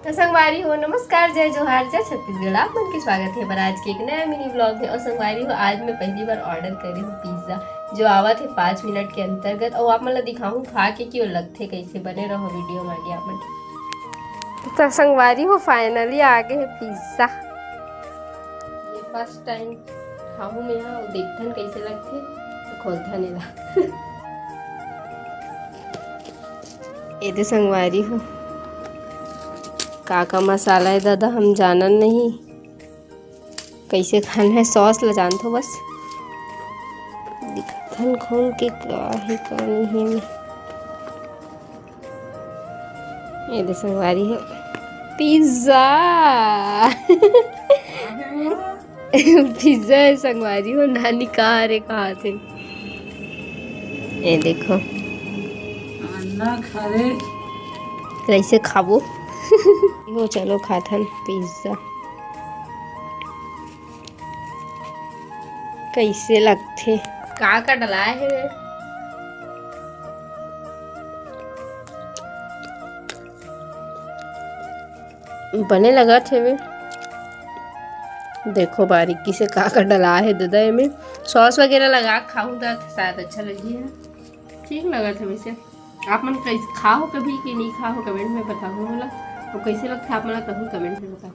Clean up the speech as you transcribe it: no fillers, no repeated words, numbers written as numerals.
तो संगवारी हो, नमस्कार, जय जोहार, जय छत्तीसगढ़। आप मन के स्वागत है पर आज के एक नया मिनी ब्लॉग में। और संगवारी हो, आज मैं पहली बार ऑर्डर करी हूँ पिज्ज़ा, जो आवा थे 5 मिनट के अंतर्गत। और आप मन दिखाऊँ खा के क्यों लगते कैसे। बने रहो वीडियो में आगे। आप मन तो संगवारी हो फाइनली आगे है पिज्ज़ा। ये फर्स्ट टाइम खाऊँ मैं यहाँ, देखथन कैसे लगते तो खोलता नहीं ला। ये तो संगवारी हो का मसाला है दादा, हम जानन नहीं कैसे खाना है। सॉस ला जान थो बस, दिखथन खोल के का है का नहीं है। ये दे संगवारी है पिज्जा। पिज्जा है संगवारी हो, नानी कहा रे कहा थे। ये देखो अन्ना खारे कैसे खाबो। हो चलो खाथन पिज्जा कैसे लगते। का डलाए है बने लगा थे वे। देखो बारीकी से का डला है दादा में। सॉस वगैरह लगा खाऊं तो शायद अच्छा लगी है। ठीक लगा था वैसे। आप मन कैसे खाओ कभी कि नहीं खाओ कमेंट में बताओ। मतलब तो कैसे लगता है आप मन कहूँ कमेंट में बताओ।